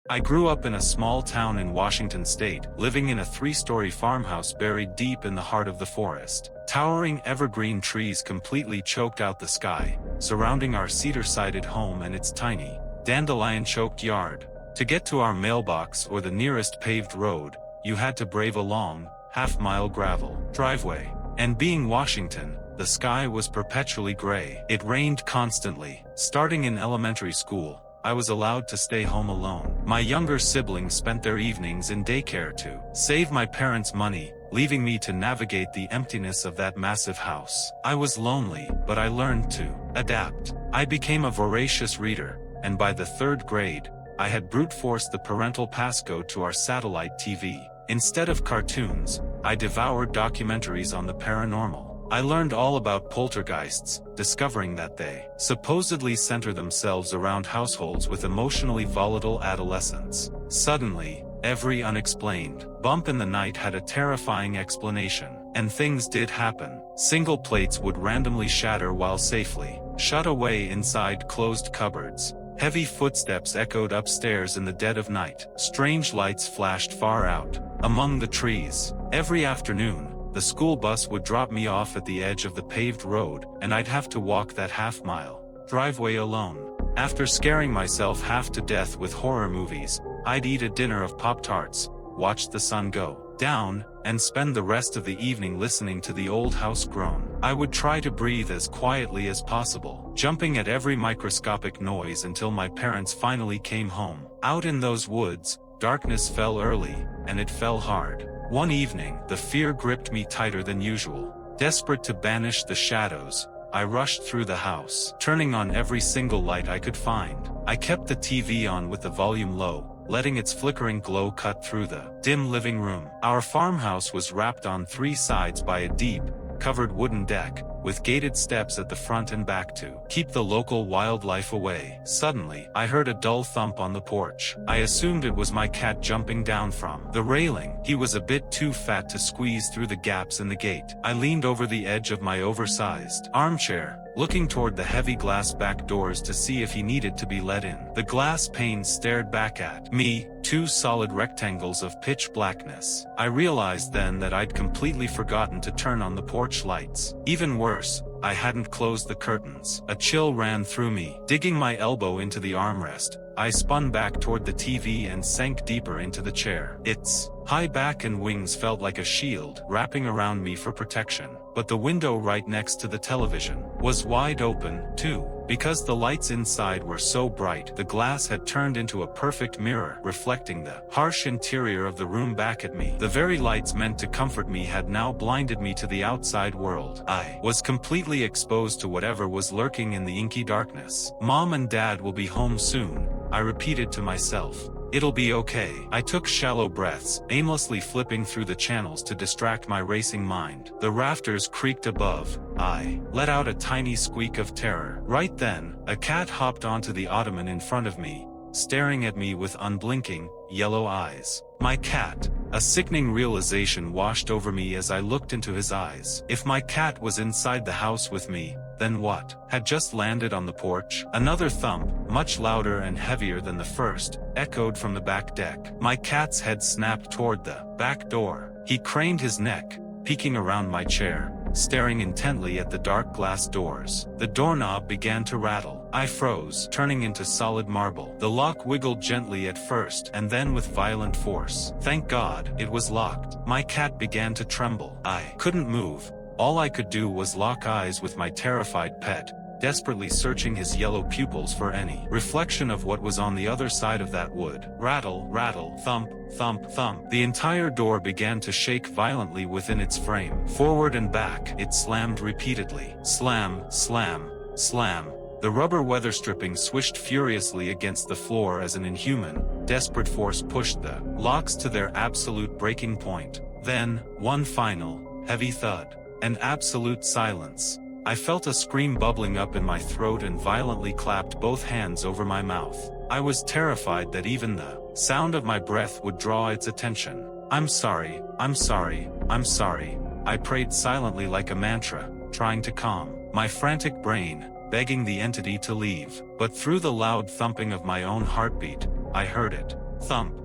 I grew up in a small town in Washington state, living in a 3-story farmhouse buried deep in the heart of the forest. Towering evergreen trees completely choked out the sky, surrounding our cedar-sided home and its tiny, dandelion-choked yard. To get to our mailbox or the nearest paved road, you had to brave a long, half-mile gravel driveway. And being Washington, the sky was perpetually gray. It rained constantly. Starting in elementary school, I was allowed to stay home alone. My younger siblings spent their evenings in daycare to save my parents money, leaving me to navigate the emptiness of that massive house. I was lonely, but I learned to adapt. I became a voracious reader, and by the 3rd grade, I had brute-forced the parental passcode to our satellite TV. Instead of cartoons, I devoured documentaries on the paranormal. I learned all about poltergeists, discovering that they supposedly center themselves around households with emotionally volatile adolescents. Suddenly, every unexplained bump in the night had a terrifying explanation. And things did happen. Single plates would randomly shatter while safely shut away inside closed cupboards. Heavy footsteps echoed upstairs in the dead of night. Strange lights flashed far out among the trees. Every afternoon, the school bus would drop me off at the edge of the paved road, and I'd have to walk that half-mile driveway alone. After scaring myself half to death with horror movies, I'd eat a dinner of Pop-Tarts, watch the sun go down, and spend the rest of the evening listening to the old house groan. I would try to breathe as quietly as possible, jumping at every microscopic noise until my parents finally came home. Out in those woods, darkness fell early, and it fell hard. One evening, the fear gripped me tighter than usual. Desperate to banish the shadows, I rushed through the house, turning on every single light I could find. I kept the TV on with the volume low, letting its flickering glow cut through the dim living room. Our farmhouse was wrapped on 3 sides by a deep, covered wooden deck, with gated steps at the front and back to keep the local wildlife away. Suddenly, I heard a dull thump on the porch. I assumed it was my cat jumping down from the railing. He was a bit too fat to squeeze through the gaps in the gate. I leaned over the edge of my oversized armchair, looking toward the heavy glass back doors to see if he needed to be let in. The glass panes stared back at me, 2 solid rectangles of pitch blackness. I realized then that I'd completely forgotten to turn on the porch lights. Even worse, I hadn't closed the curtains. A chill ran through me. Digging my elbow into the armrest, I spun back toward the TV and sank deeper into the chair. Its high back and wings felt like a shield wrapping around me for protection. But the window right next to the television was wide open, too. Because the lights inside were so bright, the glass had turned into a perfect mirror, reflecting the harsh interior of the room back at me. The very lights meant to comfort me had now blinded me to the outside world. I was completely exposed to whatever was lurking in the inky darkness. Mom and Dad will be home soon, I repeated to myself. It'll be okay. I took shallow breaths, aimlessly flipping through the channels to distract my racing mind. The rafters creaked above. I let out a tiny squeak of terror. Right then, a cat hopped onto the ottoman in front of me, staring at me with unblinking, yellow eyes. My cat. A sickening realization washed over me as I looked into his eyes. If my cat was inside the house with me, then what had just landed on the porch? Another thump, much louder and heavier than the first, echoed from the back deck. My cat's head snapped toward the back door. He craned his neck, peeking around my chair, staring intently at the dark glass doors. The doorknob began to rattle. I froze, turning into solid marble. The lock wiggled gently at first, and then with violent force. Thank God, it was locked. My cat began to tremble. I couldn't move. All I could do was lock eyes with my terrified pet, desperately searching his yellow pupils for any reflection of what was on the other side of that wood. Rattle, rattle, thump, thump, thump. The entire door began to shake violently within its frame. Forward and back, it slammed repeatedly. Slam, slam, slam. The rubber weather stripping swished furiously against the floor as an inhuman, desperate force pushed the locks to their absolute breaking point. Then, one final, heavy thud. An absolute silence. I felt a scream bubbling up in my throat and violently clapped both hands over my mouth. I was terrified that even the sound of my breath would draw its attention. I'm sorry, I'm sorry, I'm sorry. I prayed silently like a mantra, trying to calm my frantic brain, begging the entity to leave. But through the loud thumping of my own heartbeat, I heard it. Thump.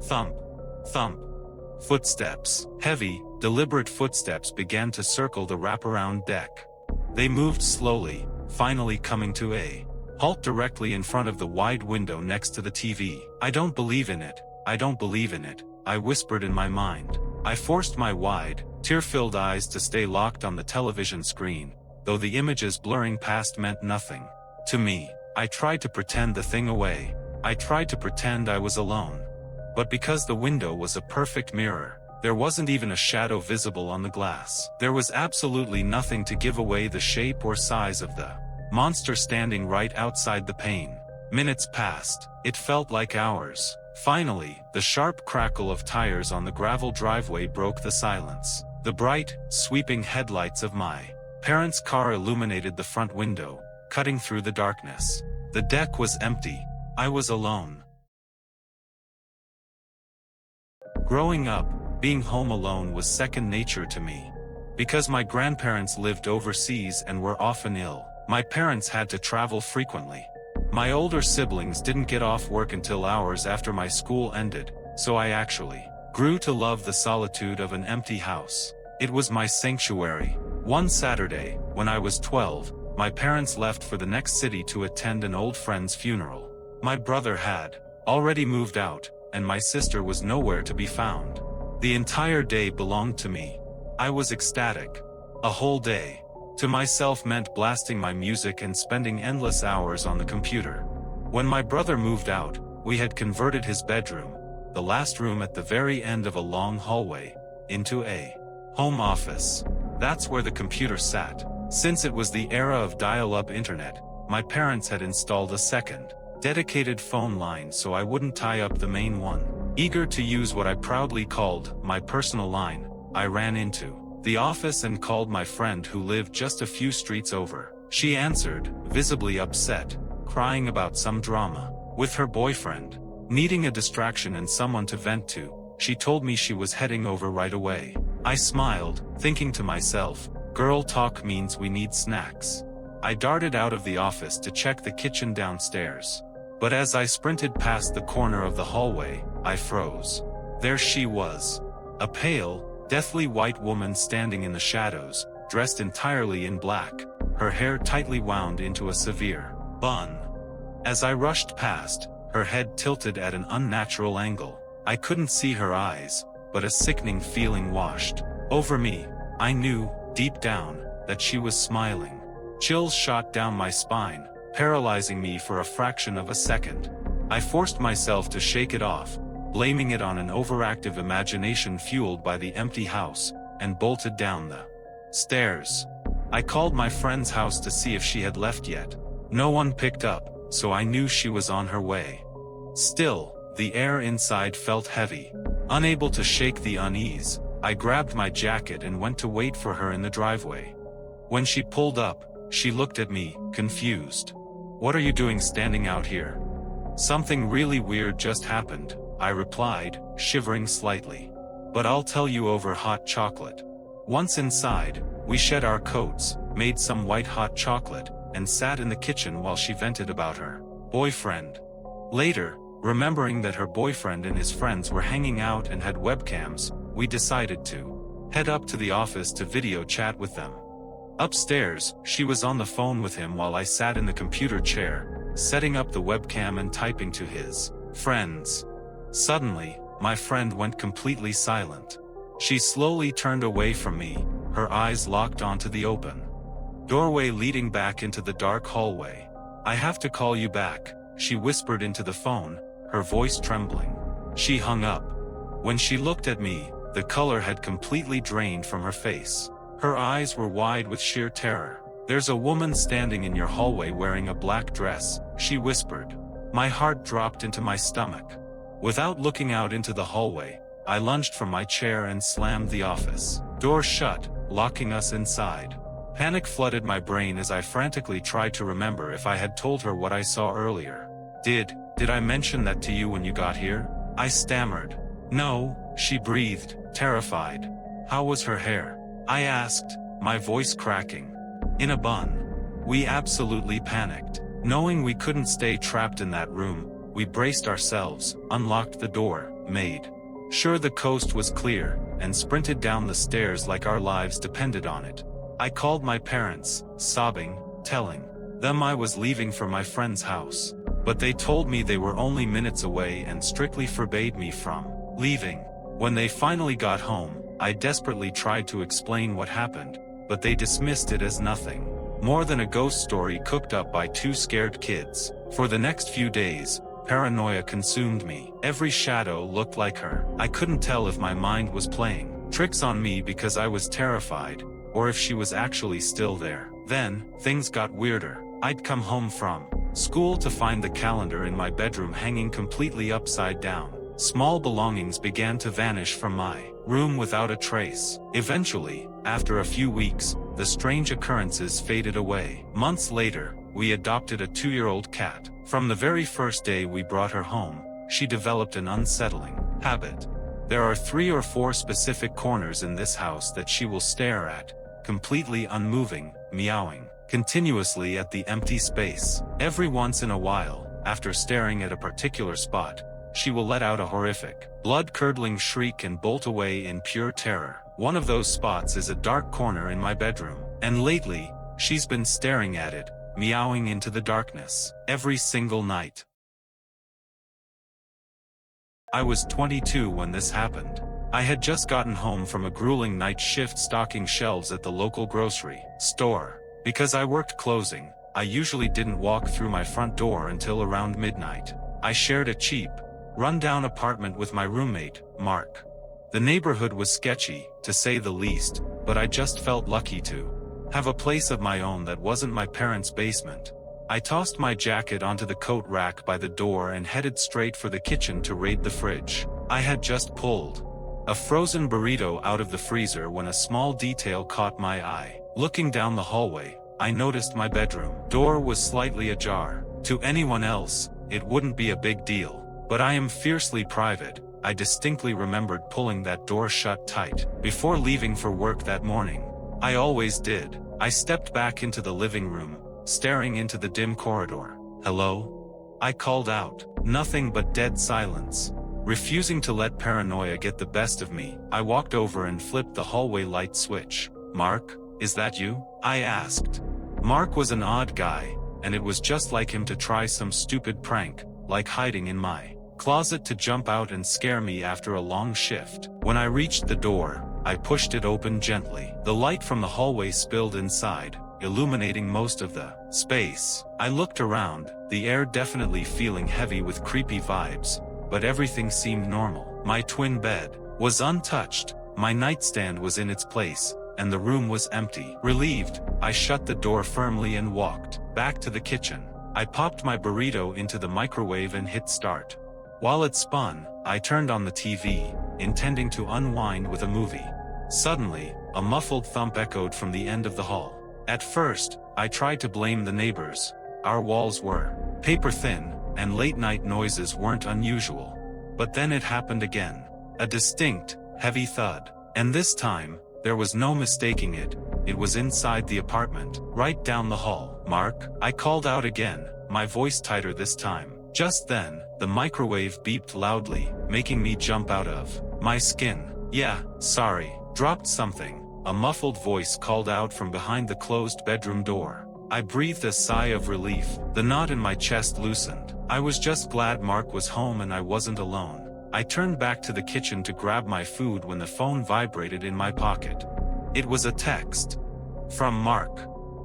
Thump. Thump. Footsteps. Heavy, deliberate footsteps began to circle the wraparound deck. They moved slowly, finally coming to a halt directly in front of the wide window next to the TV. I don't believe in it. I don't believe in it, I whispered in my mind. I forced my wide, tear-filled eyes to stay locked on the television screen, though the images blurring past meant nothing to me. I tried to pretend the thing away. I tried to pretend I was alone. But because the window was a perfect mirror, there wasn't even a shadow visible on the glass. There was absolutely nothing to give away the shape or size of the monster standing right outside the pane. Minutes passed. It felt like hours. Finally, the sharp crackle of tires on the gravel driveway broke the silence. The bright, sweeping headlights of my parents' car illuminated the front window, cutting through the darkness. The deck was empty. I was alone. Growing up, being home alone was second nature to me. Because my grandparents lived overseas and were often ill, my parents had to travel frequently. My older siblings didn't get off work until hours after my school ended, so I actually grew to love the solitude of an empty house. It was my sanctuary. One Saturday, when I was 12, my parents left for the next city to attend an old friend's funeral. My brother had already moved out, and my sister was nowhere to be found. The entire day belonged to me. I was ecstatic. A whole day to myself meant blasting my music and spending endless hours on the computer. When my brother moved out, we had converted his bedroom, the last room at the very end of a long hallway, into a home office. That's where the computer sat. Since it was the era of dial-up internet, my parents had installed a second, dedicated phone line so I wouldn't tie up the main one. Eager to use what I proudly called my personal line, I ran into the office and called my friend who lived just a few streets over. She answered, visibly upset, crying about some drama with her boyfriend. Needing a distraction and someone to vent to, she told me she was heading over right away. I smiled, thinking to myself, girl talk means we need snacks. I darted out of the office to check the kitchen downstairs. But as I sprinted past the corner of the hallway, I froze. There she was. A pale, deathly white woman standing in the shadows, dressed entirely in black, her hair tightly wound into a severe bun. As I rushed past, her head tilted at an unnatural angle. I couldn't see her eyes, but a sickening feeling washed over me. I knew, deep down, that she was smiling. Chills shot down my spine, paralyzing me for a fraction of a second. I forced myself to shake it off, blaming it on an overactive imagination fueled by the empty house, and bolted down the stairs. I called my friend's house to see if she had left yet. No one picked up, so I knew she was on her way. Still, the air inside felt heavy. Unable to shake the unease, I grabbed my jacket and went to wait for her in the driveway. When she pulled up, she looked at me, confused. "What are you doing standing out here?" "Something really weird just happened," I replied, shivering slightly. "But I'll tell you over hot chocolate." Once inside, we shed our coats, made some white hot chocolate, and sat in the kitchen while she vented about her boyfriend. Later, remembering that her boyfriend and his friends were hanging out and had webcams, we decided to head up to the office to video chat with them. Upstairs, she was on the phone with him while I sat in the computer chair, setting up the webcam and typing to his friends. Suddenly, my friend went completely silent. She slowly turned away from me, her eyes locked onto the open doorway leading back into the dark hallway. "I have to call you back," she whispered into the phone, her voice trembling. She hung up. When she looked at me, the color had completely drained from her face. Her eyes were wide with sheer terror. "There's a woman standing in your hallway wearing a black dress," she whispered. My heart dropped into my stomach. Without looking out into the hallway, I lunged from my chair and slammed the office door shut, locking us inside. Panic flooded my brain as I frantically tried to remember if I had told her what I saw earlier. Did I mention that to you when you got here?" I stammered. "No," she breathed, terrified. "How was her hair?" I asked, my voice cracking. "In a bun." We absolutely panicked. Knowing we couldn't stay trapped in that room, we braced ourselves, unlocked the door, made sure the coast was clear, and sprinted down the stairs like our lives depended on it. I called my parents, sobbing, telling them I was leaving for my friend's house. But they told me they were only minutes away and strictly forbade me from leaving. When they finally got home, I desperately tried to explain what happened, but they dismissed it as nothing more than a ghost story cooked up by two scared kids. For the next few days, paranoia consumed me. Every shadow looked like her. I couldn't tell if my mind was playing tricks on me because I was terrified, or if she was actually still there. Then, things got weirder. I'd come home from school to find the calendar in my bedroom hanging completely upside down. Small belongings began to vanish from my room without a trace. Eventually, after a few weeks, the strange occurrences faded away. Months later, we adopted a 2-year-old cat. From the very first day we brought her home, she developed an unsettling habit. There are 3 or 4 specific corners in this house that she will stare at, completely unmoving, meowing continuously at the empty space. Every once in a while, after staring at a particular spot, she will let out a horrific, blood-curdling shriek and bolt away in pure terror. One of those spots is a dark corner in my bedroom, and lately, she's been staring at it, meowing into the darkness, every single night. I was 22 when this happened. I had just gotten home from a grueling night shift stocking shelves at the local grocery store. Because I worked closing, I usually didn't walk through my front door until around midnight. I shared a cheap, run-down apartment with my roommate, Mark. The neighborhood was sketchy, to say the least, but I just felt lucky to have a place of my own that wasn't my parents' basement. I tossed my jacket onto the coat rack by the door and headed straight for the kitchen to raid the fridge. I had just pulled a frozen burrito out of the freezer when a small detail caught my eye. Looking down the hallway, I noticed my bedroom door was slightly ajar. To anyone else, it wouldn't be a big deal. But I am fiercely private. I distinctly remembered pulling that door shut tight before leaving for work that morning. I always did. I stepped back into the living room, staring into the dim corridor. "Hello?" I called out. Nothing but dead silence. Refusing to let paranoia get the best of me, I walked over and flipped the hallway light switch. "Mark, is that you?" I asked. Mark was an odd guy, and it was just like him to try some stupid prank, like hiding in my closet to jump out and scare me after a long shift. When I reached the door, I pushed it open gently. The light from the hallway spilled inside, illuminating most of the space. I looked around, the air definitely feeling heavy with creepy vibes, but everything seemed normal. My twin bed was untouched, my nightstand was in its place, and the room was empty. Relieved, I shut the door firmly and walked back to the kitchen. I popped my burrito into the microwave and hit start. While it spun, I turned on the TV, intending to unwind with a movie. Suddenly, a muffled thump echoed from the end of the hall. At first, I tried to blame the neighbors. Our walls were paper thin, and late-night noises weren't unusual. But then it happened again. A distinct, heavy thud. And this time, there was no mistaking it. It was inside the apartment, right down the hall. "Mark," I called out again, my voice tighter this time. Just then, the microwave beeped loudly, making me jump out of my skin. "Yeah, sorry, dropped something," a muffled voice called out from behind the closed bedroom door. I breathed a sigh of relief. The knot in my chest loosened. I was just glad Mark was home and I wasn't alone. I turned back to the kitchen to grab my food when the phone vibrated in my pocket. It was a text from Mark.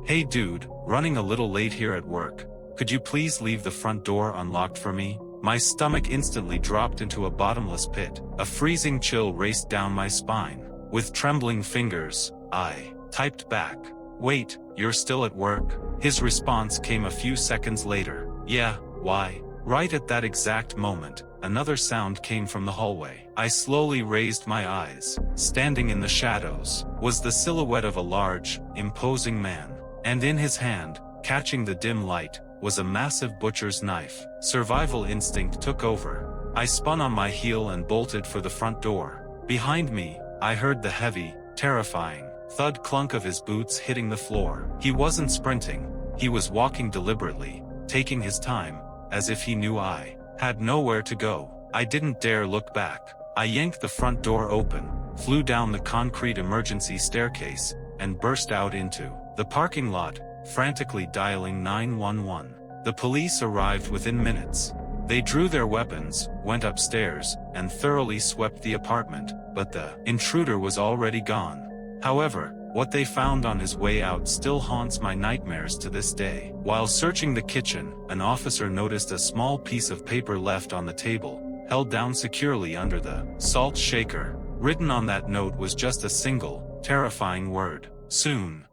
"Hey dude, running a little late here at work. Could you please leave the front door unlocked for me?" My stomach instantly dropped into a bottomless pit. A freezing chill raced down my spine. With trembling fingers, I typed back, "Wait, you're still at work?" His response came a few seconds later. "Yeah, why?" Right at that exact moment, another sound came from the hallway. I slowly raised my eyes. Standing in the shadows was the silhouette of a large, imposing man. And in his hand, catching the dim light, was a massive butcher's knife. Survival instinct took over. I spun on my heel and bolted for the front door. Behind me, I heard the heavy, terrifying thud clunk of his boots hitting the floor. He wasn't sprinting, he was walking deliberately, taking his time, as if he knew I had nowhere to go. I didn't dare look back. I yanked the front door open, flew down the concrete emergency staircase, and burst out into the parking lot, frantically dialing 911. The police arrived within minutes. They drew their weapons, went upstairs, and thoroughly swept the apartment, but the intruder was already gone. However, what they found on his way out still haunts my nightmares to this day. While searching the kitchen, an officer noticed a small piece of paper left on the table, held down securely under the salt shaker. Written on that note was just a single, terrifying word: soon.